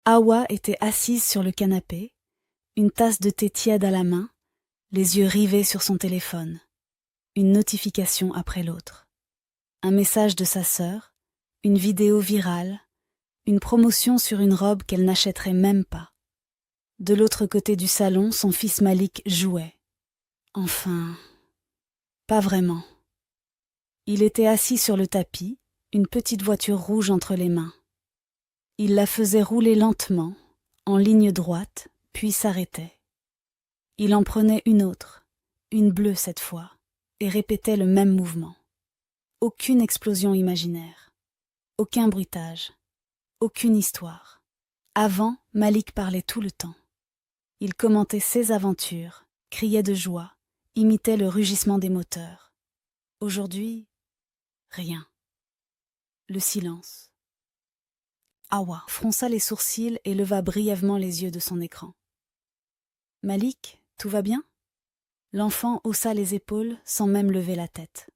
Hawa était assise sur le canapé, une tasse de thé tiède à la main, les yeux rivés sur son téléphone. Une notification après l'autre. Un message de sa sœur, une vidéo virale, une promotion sur une robe qu'elle n'achèterait même pas. De l'autre côté du salon, son fils Malik jouait. Enfin, pas vraiment. Il était assis sur le tapis, une petite voiture rouge entre les mains. Il la faisait rouler lentement, en ligne droite, puis s'arrêtait. Il en prenait une autre, une bleue cette fois, et répétait le même mouvement. Aucune explosion imaginaire, aucun bruitage, aucune histoire. Avant, Malik parlait tout le temps. Il commentait ses aventures, criait de joie, imitait le rugissement des moteurs. Aujourd'hui, rien. Le silence. Hawa fronça les sourcils et leva brièvement les yeux de son écran. « Malik, tout va bien ?» L'enfant haussa les épaules sans même lever la tête.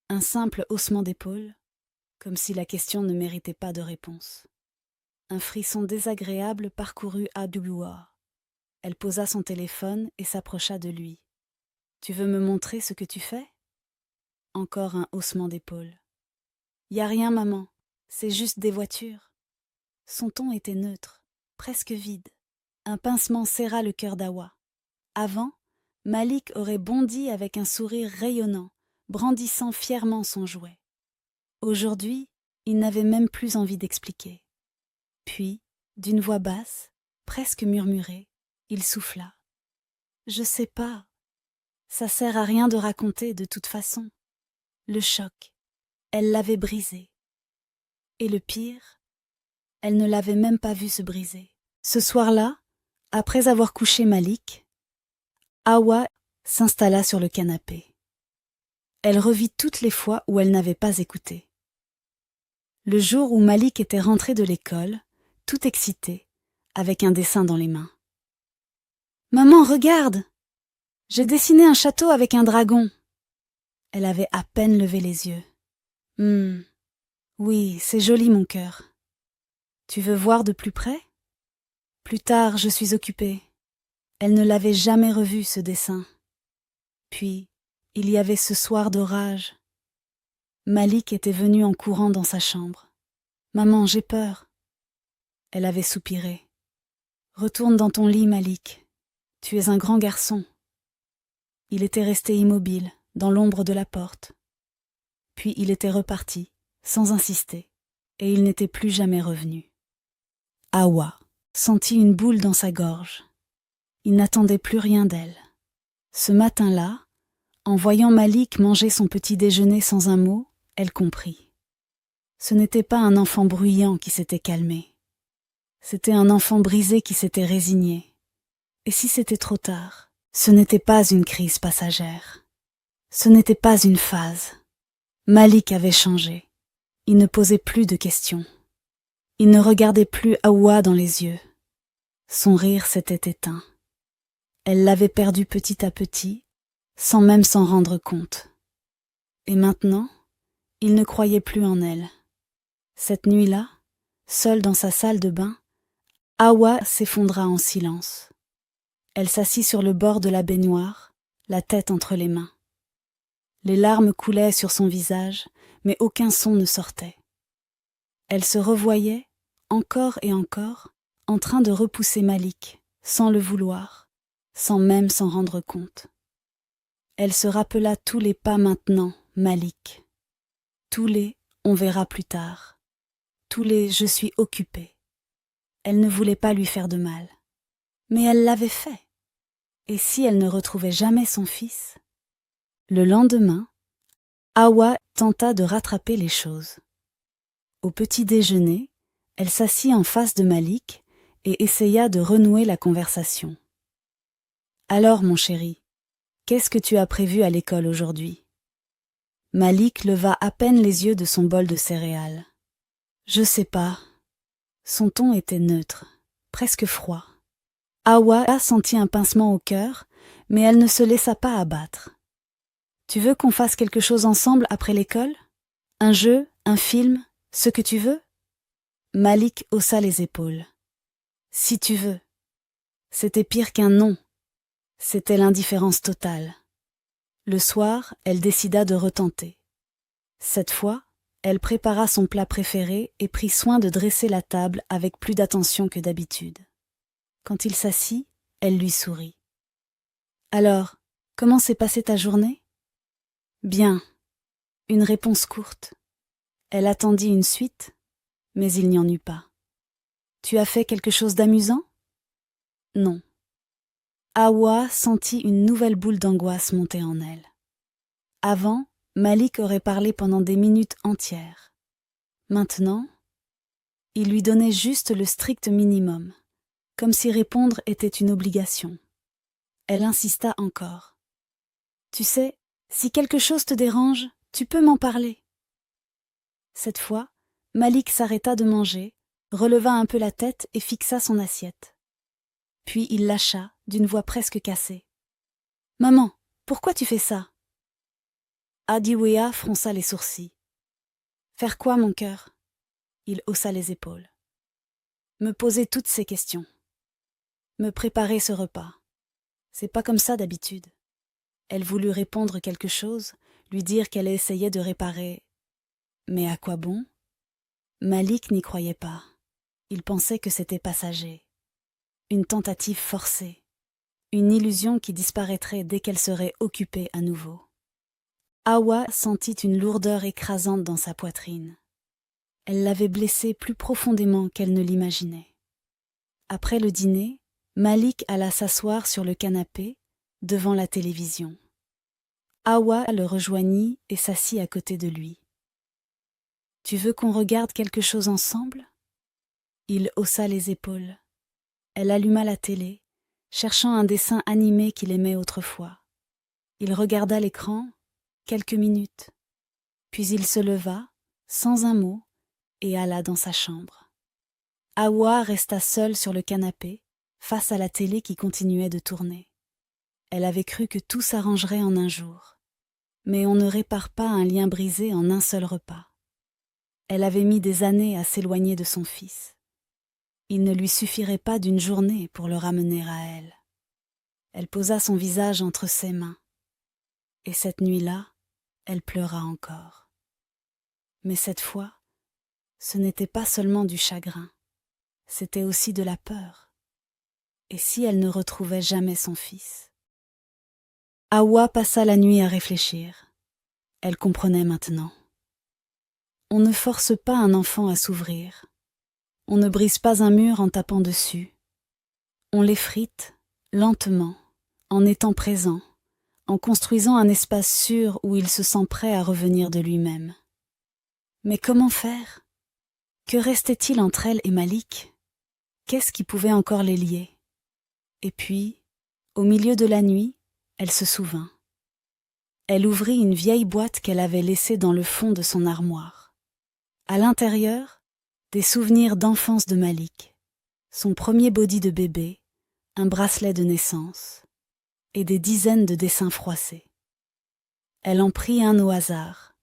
Un simple haussement d'épaules, comme si la question ne méritait pas de réponse. Un frisson désagréable parcourut Abdullah. Elle posa son téléphone et s'approcha de lui. « Tu veux me montrer ce que tu fais ?» Encore un haussement d'épaules. « Y a rien, maman, c'est juste des voitures. » Son ton était neutre, presque vide. Un pincement serra le cœur d'Hawa. Avant, Malik aurait bondi avec un sourire rayonnant, brandissant fièrement son jouet. Aujourd'hui, il n'avait même plus envie d'expliquer. Puis, d'une voix basse, presque murmurée, il souffla. « Je sais pas. Ça sert à rien de raconter de toute façon. » Le choc, elle l'avait brisé. Et le pire, elle ne l'avait même pas vu se briser. Ce soir-là, après avoir couché Malik, Hawa s'installa sur le canapé. Elle revit toutes les fois où elle n'avait pas écouté. Le jour où Malik était rentré de l'école, tout excité, avec un dessin dans les mains. « Maman, regarde! J'ai dessiné un château avec un dragon. » Elle avait à peine levé les yeux. « Oui, c'est joli mon cœur. Tu veux voir de plus près ? Plus tard, je suis occupée. » Elle ne l'avait jamais revu, ce dessin. Puis, il y avait ce soir d'orage. Malik était venu en courant dans sa chambre. « Maman, j'ai peur. » Elle avait soupiré. « Retourne dans ton lit, Malik. Tu es un grand garçon. » Il était resté immobile, dans l'ombre de la porte. Puis il était reparti, sans insister, et il n'était plus jamais revenu. Hawa sentit une boule dans sa gorge. Il n'attendait plus rien d'elle. Ce matin-là, en voyant Malik manger son petit déjeuner sans un mot, elle comprit. Ce n'était pas un enfant bruyant qui s'était calmé. C'était un enfant brisé qui s'était résigné. Et si c'était trop tard, ce n'était pas une crise passagère. Ce n'était pas une phase. Malik avait changé. Il ne posait plus de questions. Il ne regardait plus Hawa dans les yeux. Son rire s'était éteint. Elle l'avait perdu petit à petit, sans même s'en rendre compte. Et maintenant, il ne croyait plus en elle. Cette nuit-là, seule dans sa salle de bain, Hawa s'effondra en silence. Elle s'assit sur le bord de la baignoire, la tête entre les mains. Les larmes coulaient sur son visage, mais aucun son ne sortait. Elle se revoyait, encore et encore, en train de repousser Malik, sans le vouloir, sans même s'en rendre compte. Elle se rappela tous les pas maintenant, Malik. Tous les « on verra plus tard ». Tous les « je suis occupée ». Elle ne voulait pas lui faire de mal. Mais elle l'avait fait. Et si elle ne retrouvait jamais son fils ? Le lendemain, Hawa tenta de rattraper les choses. Au petit déjeuner, elle s'assit en face de Malik et essaya de renouer la conversation. « Alors, mon chéri, qu'est-ce que tu as prévu à l'école aujourd'hui ?» Malik leva à peine les yeux de son bol de céréales. « Je sais pas. » Son ton était neutre, presque froid. Hawa sentit un pincement au cœur, mais elle ne se laissa pas abattre. « Tu veux qu'on fasse quelque chose ensemble après l'école ? Un jeu, un film, ce que tu veux ?» Malik haussa les épaules. Si tu veux. C'était pire qu'un non. C'était l'indifférence totale. Le soir, elle décida de retenter. Cette fois, elle prépara son plat préféré et prit soin de dresser la table avec plus d'attention que d'habitude. Quand il s'assit, elle lui sourit. « Alors, comment s'est passée ta journée ?»« Bien. » Une réponse courte. Elle attendit une suite, mais il n'y en eut pas. « Tu as fait quelque chose d'amusant ?» Non. Hawa sentit une nouvelle boule d'angoisse monter en elle. Avant, Malik aurait parlé pendant des minutes entières. Maintenant, il lui donnait juste le strict minimum, comme si répondre était une obligation. Elle insista encore. « Tu sais, si quelque chose te dérange, tu peux m'en parler. » Cette fois, Malik s'arrêta de manger, releva un peu la tête et fixa son assiette. Puis il lâcha, d'une voix presque cassée. « Maman, pourquoi tu fais ça ?» Adiwea fronça les sourcils. « Faire quoi, mon cœur ?» Il haussa les épaules. « Me poser toutes ces questions. Me préparer ce repas. C'est pas comme ça d'habitude. » Elle voulut répondre quelque chose, lui dire qu'elle essayait de réparer. Mais à quoi bon ? Malik n'y croyait pas. Il pensait que c'était passager. Une tentative forcée. Une illusion qui disparaîtrait dès qu'elle serait occupée à nouveau. Hawa sentit une lourdeur écrasante dans sa poitrine. Elle l'avait blessée plus profondément qu'elle ne l'imaginait. Après le dîner, Malik alla s'asseoir sur le canapé, devant la télévision. Hawa le rejoignit et s'assit à côté de lui. « Tu veux qu'on regarde quelque chose ensemble ?» Il haussa les épaules. Elle alluma la télé, cherchant un dessin animé qu'il aimait autrefois. Il regarda l'écran, quelques minutes. Puis il se leva, sans un mot, et alla dans sa chambre. Hawa resta seule sur le canapé, face à la télé qui continuait de tourner. Elle avait cru que tout s'arrangerait en un jour. Mais on ne répare pas un lien brisé en un seul repas. Elle avait mis des années à s'éloigner de son fils. Il ne lui suffirait pas d'une journée pour le ramener à elle. Elle posa son visage entre ses mains. Et cette nuit-là, elle pleura encore. Mais cette fois, ce n'était pas seulement du chagrin, c'était aussi de la peur. Et si elle ne retrouvait jamais son fils ? Hawa passa la nuit à réfléchir. Elle comprenait maintenant. On ne force pas un enfant à s'ouvrir. On ne brise pas un mur en tapant dessus. On l'effrite, lentement, en étant présent, en construisant un espace sûr où il se sent prêt à revenir de lui-même. Mais comment faire ? Que restait-il entre elle et Malik ? Qu'est-ce qui pouvait encore les lier ? Et puis, au milieu de la nuit, elle se souvint. Elle ouvrit une vieille boîte qu'elle avait laissée dans le fond de son armoire. À l'intérieur, des souvenirs d'enfance de Malik, son premier body de bébé, un bracelet de naissance et des dizaines de dessins froissés. Elle en prit un au hasard,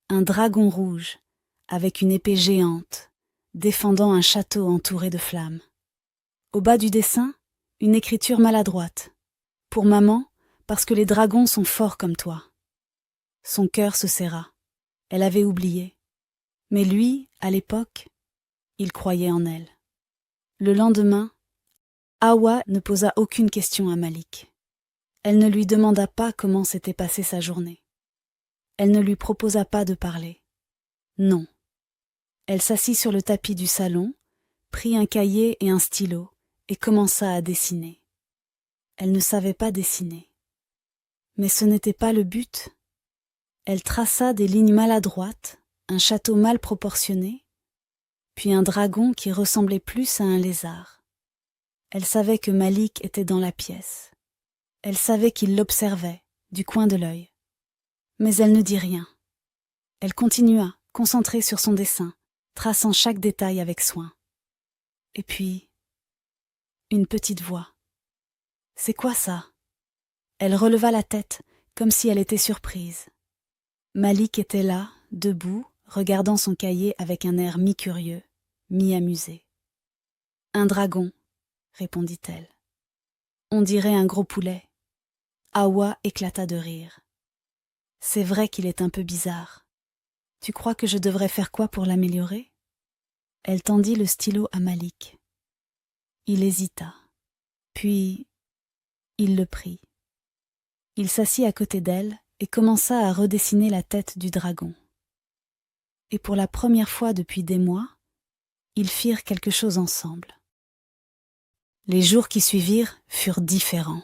un dragon rouge avec une épée géante, défendant un château entouré de flammes. Au bas du dessin, une écriture maladroite. « Pour maman, parce que les dragons sont forts comme toi. » Son cœur se serra. Elle avait oublié. Mais lui, à l'époque, il croyait en elle. Le lendemain, Hawa ne posa aucune question à Malik. Elle ne lui demanda pas comment s'était passée sa journée. Elle ne lui proposa pas de parler. Non. Elle s'assit sur le tapis du salon, prit un cahier et un stylo et commença à dessiner. Elle ne savait pas dessiner. Mais ce n'était pas le but. Elle traça des lignes maladroites, un château mal proportionné, puis un dragon qui ressemblait plus à un lézard. Elle savait que Malik était dans la pièce. Elle savait qu'il l'observait, du coin de l'œil. Mais elle ne dit rien. Elle continua, concentrée sur son dessin, traçant chaque détail avec soin. Et puis, une petite voix. « C'est quoi ça ?» Elle releva la tête, comme si elle était surprise. Malik était là, debout, regardant son cahier avec un air mi-curieux, mi-amusé. Un dragon, répondit-elle. On dirait un gros poulet. Hawa éclata de rire. C'est vrai qu'il est un peu bizarre. Tu crois que je devrais faire quoi pour l'améliorer? Elle tendit le stylo à Malik. Il hésita. Puis, il le prit. Il s'assit à côté d'elle et commença à redessiner la tête du dragon. Et pour la première fois depuis des mois, ils firent quelque chose ensemble. Les jours qui suivirent furent différents.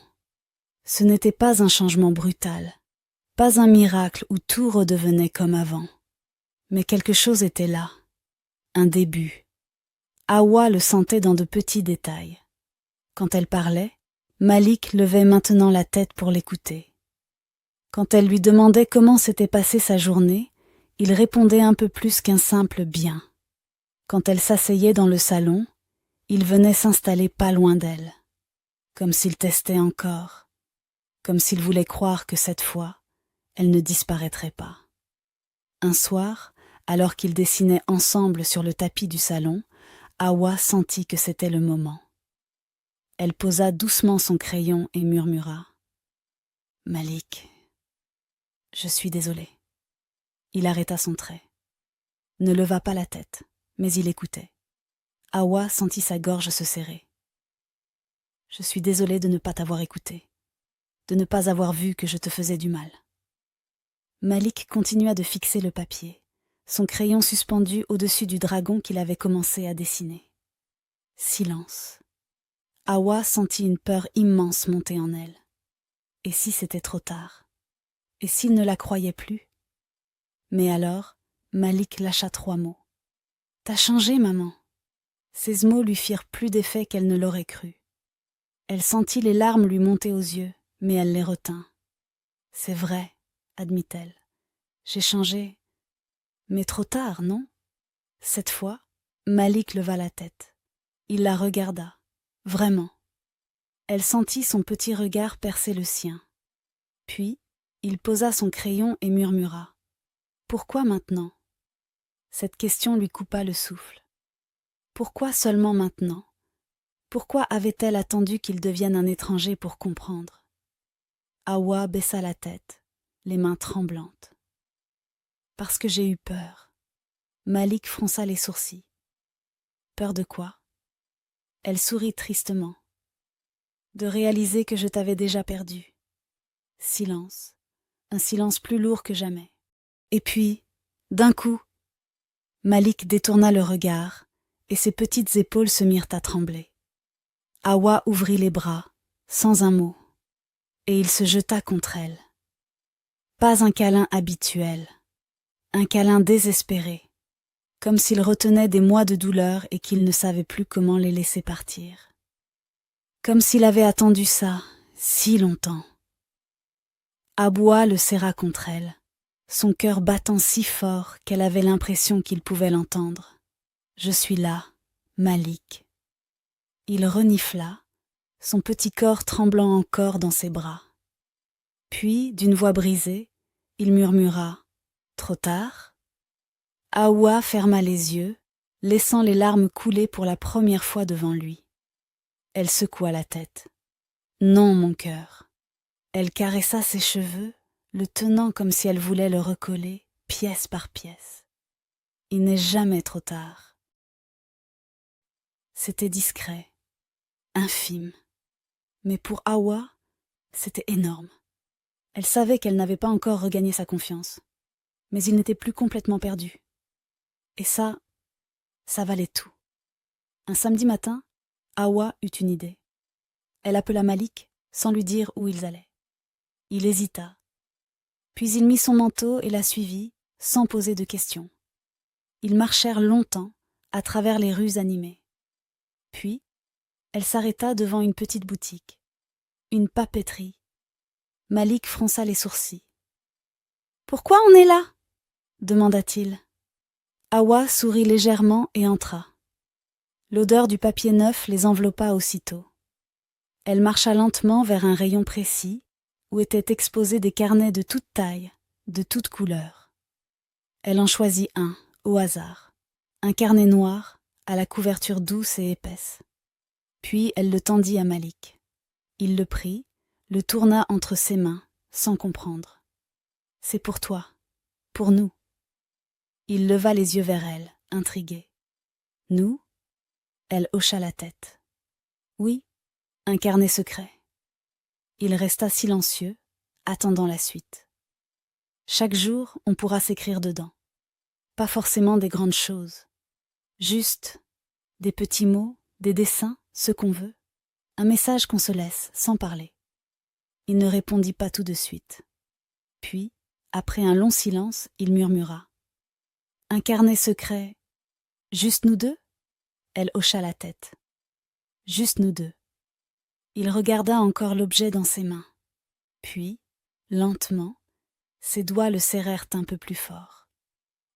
Ce n'était pas un changement brutal, pas un miracle où tout redevenait comme avant. Mais quelque chose était là, un début. Hawa le sentait dans de petits détails. Quand elle parlait, Malik levait maintenant la tête pour l'écouter. Quand elle lui demandait comment s'était passée sa journée, il répondait un peu plus qu'un simple « bien ». Quand elle s'asseyait dans le salon, il venait s'installer pas loin d'elle, comme s'il testait encore, comme s'il voulait croire que cette fois, elle ne disparaîtrait pas. Un soir, alors qu'ils dessinaient ensemble sur le tapis du salon, Hawa sentit que c'était le moment. Elle posa doucement son crayon et murmura « Malik, je suis désolée. » Il arrêta son trait. Ne leva pas la tête, mais il écoutait. Hawa sentit sa gorge se serrer. « Je suis désolée de ne pas t'avoir écouté, de ne pas avoir vu que je te faisais du mal. » Malik continua de fixer le papier, son crayon suspendu au-dessus du dragon qu'il avait commencé à dessiner. Silence. Hawa sentit une peur immense monter en elle. Et si c'était trop tard? Et s'il ne la croyait plus? Mais alors, Malik lâcha 3 mots. « T'as changé, maman !» Ces mots lui firent plus d'effet qu'elle ne l'aurait cru. Elle sentit les larmes lui monter aux yeux, mais elle les retint. « C'est vrai, » admit-elle. « J'ai changé. Mais trop tard, non ?» Cette fois, Malik leva la tête. Il la regarda. Vraiment. Elle sentit son petit regard percer le sien. Puis, il posa son crayon et murmura « Pourquoi maintenant ?» Cette question lui coupa le souffle. Pourquoi seulement maintenant? Pourquoi avait-elle attendu qu'il devienne un étranger pour comprendre? Hawa baissa la tête, les mains tremblantes. Parce que j'ai eu peur. Malik fronça les sourcils. Peur de quoi? Elle sourit tristement. De réaliser que je t'avais déjà perdu. Silence. Un silence plus lourd que jamais. Et puis, d'un coup, Malik détourna le regard et ses petites épaules se mirent à trembler. Hawa ouvrit les bras, sans un mot, et il se jeta contre elle. Pas un câlin habituel, un câlin désespéré, comme s'il retenait des mois de douleur et qu'il ne savait plus comment les laisser partir. Comme s'il avait attendu ça si longtemps. Hawa le serra contre elle, son cœur battant si fort qu'elle avait l'impression qu'il pouvait l'entendre. « Je suis là, Malik. » Il renifla, son petit corps tremblant encore dans ses bras. Puis, d'une voix brisée, il murmura « Trop tard ?» Hawa ferma les yeux, laissant les larmes couler pour la première fois devant lui. Elle secoua la tête. « Non, mon cœur. » Elle caressa ses cheveux, le tenant comme si elle voulait le recoller, pièce par pièce. Il n'est jamais trop tard. C'était discret, infime. Mais pour Hawa, c'était énorme. Elle savait qu'elle n'avait pas encore regagné sa confiance. Mais il n'était plus complètement perdu. Et ça valait tout. Un samedi matin, Hawa eut une idée. Elle appela Malik sans lui dire où ils allaient. Il hésita. Puis il mit son manteau et la suivit, sans poser de questions. Ils marchèrent longtemps, à travers les rues animées. Puis, elle s'arrêta devant une petite boutique. Une papeterie. Malik fronça les sourcils. « Pourquoi on est là ?» demanda-t-il. Hawa sourit légèrement et entra. L'odeur du papier neuf les enveloppa aussitôt. Elle marcha lentement vers un rayon précis, où étaient exposés des carnets de toute taille, de toute couleur. Elle en choisit un, au hasard. Un carnet noir, à la couverture douce et épaisse. Puis elle le tendit à Malik. Il le prit, le tourna entre ses mains, sans comprendre. « C'est pour toi, pour nous. » Il leva les yeux vers elle, intrigué. « Nous ?» Elle hocha la tête. « Oui, un carnet secret. » Il resta silencieux, attendant la suite. Chaque jour, on pourra s'écrire dedans. Pas forcément des grandes choses. Juste des petits mots, des dessins, ce qu'on veut. Un message qu'on se laisse, sans parler. Il ne répondit pas tout de suite. Puis, après un long silence, il murmura. « Un carnet secret. Juste nous deux ?» Elle hocha la tête. « Juste nous deux. » Il regarda encore l'objet dans ses mains. Puis, lentement, ses doigts le serrèrent un peu plus fort.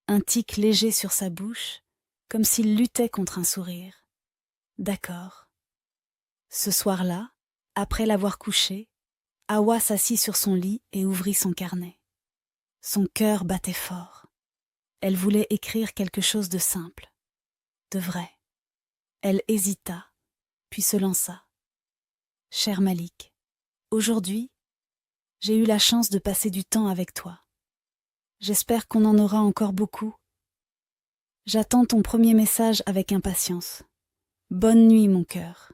Un tic léger sur sa bouche, comme s'il luttait contre un sourire. D'accord. Ce soir-là, après l'avoir couché, Hawa s'assit sur son lit et ouvrit son carnet. Son cœur battait fort. Elle voulait écrire quelque chose de simple, de vrai. Elle hésita, puis se lança. « Cher Malik, aujourd'hui, j'ai eu la chance de passer du temps avec toi. J'espère qu'on en aura encore beaucoup. J'attends ton premier message avec impatience. Bonne nuit, mon cœur. »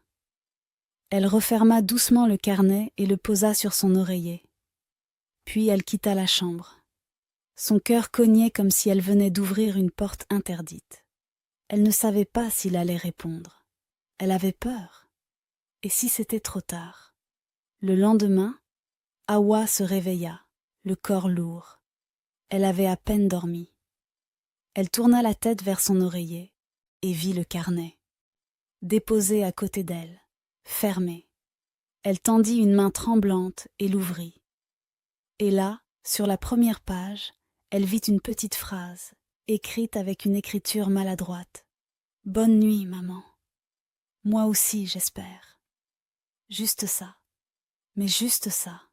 Elle referma doucement le carnet et le posa sur son oreiller. Puis elle quitta la chambre. Son cœur cognait comme si elle venait d'ouvrir une porte interdite. Elle ne savait pas s'il allait répondre. Elle avait peur. Et si c'était trop tard? Le lendemain, Hawa se réveilla, le corps lourd. Elle avait à peine dormi. Elle tourna la tête vers son oreiller et vit le carnet, déposé à côté d'elle, fermé. Elle tendit une main tremblante et l'ouvrit. Et là, sur la première page, elle vit une petite phrase, écrite avec une écriture maladroite. « Bonne nuit, maman. Moi aussi, j'espère. » Juste ça. Mais juste ça.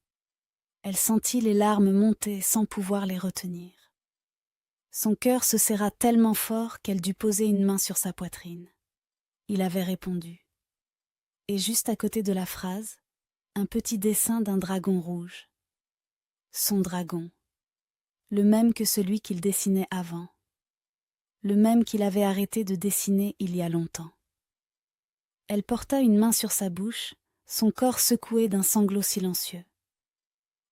Elle sentit les larmes monter sans pouvoir les retenir. Son cœur se serra tellement fort qu'elle dut poser une main sur sa poitrine. Il avait répondu. Et juste à côté de la phrase, un petit dessin d'un dragon rouge. Son dragon. Le même que celui qu'il dessinait avant. Le même qu'il avait arrêté de dessiner il y a longtemps. Elle porta une main sur sa bouche, son corps secoué d'un sanglot silencieux.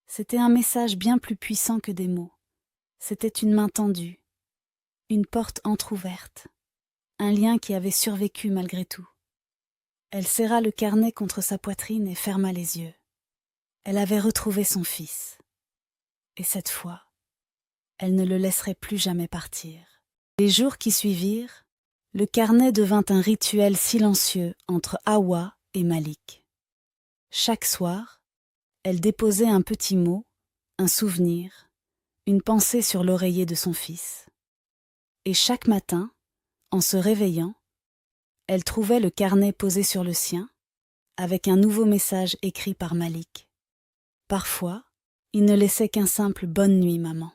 C'était un message bien plus puissant que des mots. C'était une main tendue, une porte entr'ouverte, un lien qui avait survécu malgré tout. Elle serra le carnet contre sa poitrine et ferma les yeux. Elle avait retrouvé son fils. Et cette fois, elle ne le laisserait plus jamais partir. Les jours qui suivirent, le carnet devint un rituel silencieux entre Hawa et Malik. Chaque soir, elle déposait un petit mot, un souvenir, une pensée sur l'oreiller de son fils. Et chaque matin, en se réveillant, elle trouvait le carnet posé sur le sien, avec un nouveau message écrit par Malik. Parfois, il ne laissait qu'un simple « bonne nuit, maman ».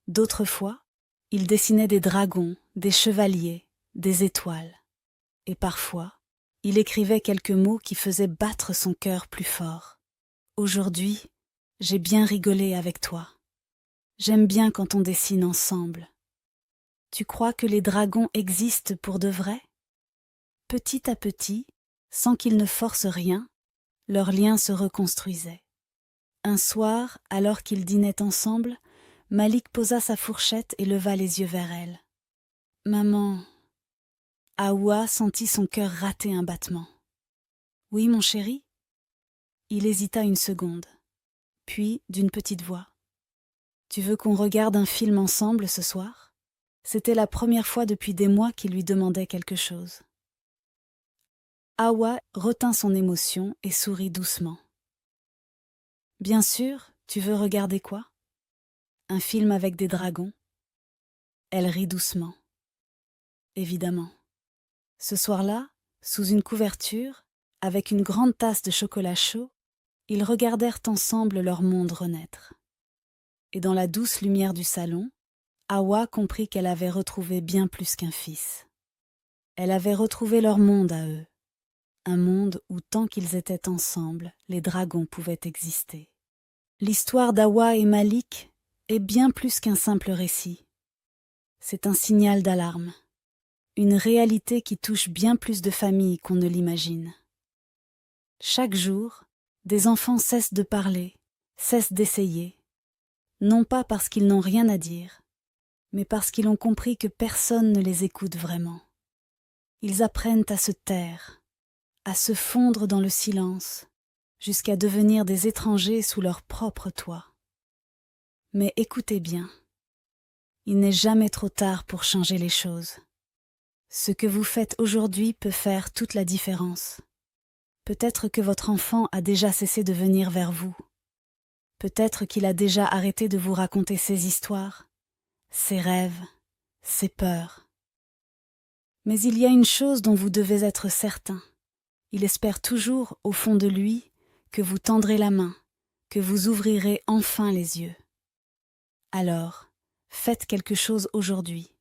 D'autres fois, il dessinait des dragons, des chevaliers, des étoiles. Et parfois, il écrivait quelques mots qui faisaient battre son cœur plus fort. Aujourd'hui, j'ai bien rigolé avec toi. J'aime bien quand on dessine ensemble. Tu crois que les dragons existent pour de vrai? Petit à petit, sans qu'ils ne forcent rien, leur lien se reconstruisait. Un soir, alors qu'ils dînaient ensemble, Malik posa sa fourchette et leva les yeux vers elle. « Maman... » Hawa sentit son cœur rater un battement. « Oui, mon chéri ?» Il hésita une seconde. Puis, d'une petite voix. « Tu veux qu'on regarde un film ensemble ce soir ?» C'était la première fois depuis des mois qu'il lui demandait quelque chose. Hawa retint son émotion et sourit doucement. « Bien sûr, tu veux regarder quoi ? Un film avec des dragons ?» Elle rit doucement. « Évidemment. » Ce soir-là, sous une couverture, avec une grande tasse de chocolat chaud, ils regardèrent ensemble leur monde renaître. Et dans la douce lumière du salon, Hawa comprit qu'elle avait retrouvé bien plus qu'un fils. Elle avait retrouvé leur monde à eux, un monde où tant qu'ils étaient ensemble, les dragons pouvaient exister. L'histoire d'Awa et Malik est bien plus qu'un simple récit. C'est un signal d'alarme, une réalité qui touche bien plus de familles qu'on ne l'imagine. Chaque jour, des enfants cessent de parler, cessent d'essayer, non pas parce qu'ils n'ont rien à dire, mais parce qu'ils ont compris que personne ne les écoute vraiment. Ils apprennent à se taire, à se fondre dans le silence, jusqu'à devenir des étrangers sous leur propre toit. Mais écoutez bien, il n'est jamais trop tard pour changer les choses. Ce que vous faites aujourd'hui peut faire toute la différence. Peut-être que votre enfant a déjà cessé de venir vers vous. Peut-être qu'il a déjà arrêté de vous raconter ses histoires, ses rêves, ses peurs. Mais il y a une chose dont vous devez être certain. Il espère toujours, au fond de lui, que vous tendrez la main, que vous ouvrirez enfin les yeux. Alors, faites quelque chose aujourd'hui.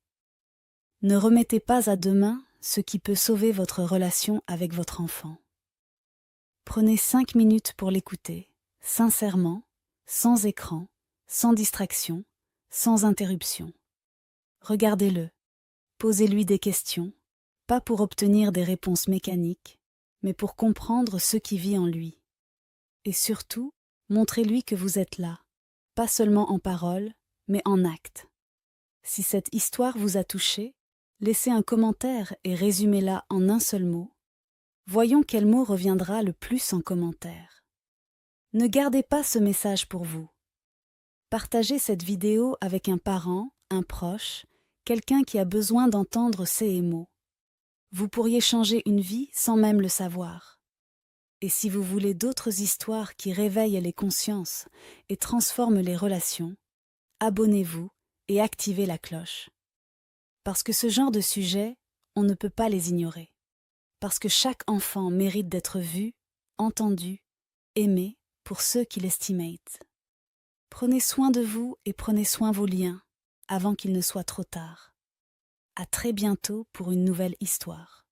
Ne remettez pas à demain ce qui peut sauver votre relation avec votre enfant. Prenez 5 minutes pour l'écouter, sincèrement, sans écran, sans distraction, sans interruption. Regardez-le, posez-lui des questions, pas pour obtenir des réponses mécaniques, mais pour comprendre ce qui vit en lui. Et surtout, montrez-lui que vous êtes là, pas seulement en parole, mais en acte. Si cette histoire vous a touché, laissez un commentaire et résumez-la en un seul mot. Voyons quel mot reviendra le plus en commentaire. Ne gardez pas ce message pour vous. Partagez cette vidéo avec un parent, un proche, quelqu'un qui a besoin d'entendre ces mots. Vous pourriez changer une vie sans même le savoir. Et si vous voulez d'autres histoires qui réveillent les consciences et transforment les relations, abonnez-vous et activez la cloche. Parce que ce genre de sujets, on ne peut pas les ignorer. Parce que chaque enfant mérite d'être vu, entendu, aimé pour ceux qui l'estimate. Prenez soin de vous et prenez soin vos liens avant qu'il ne soit trop tard. À très bientôt pour une nouvelle histoire.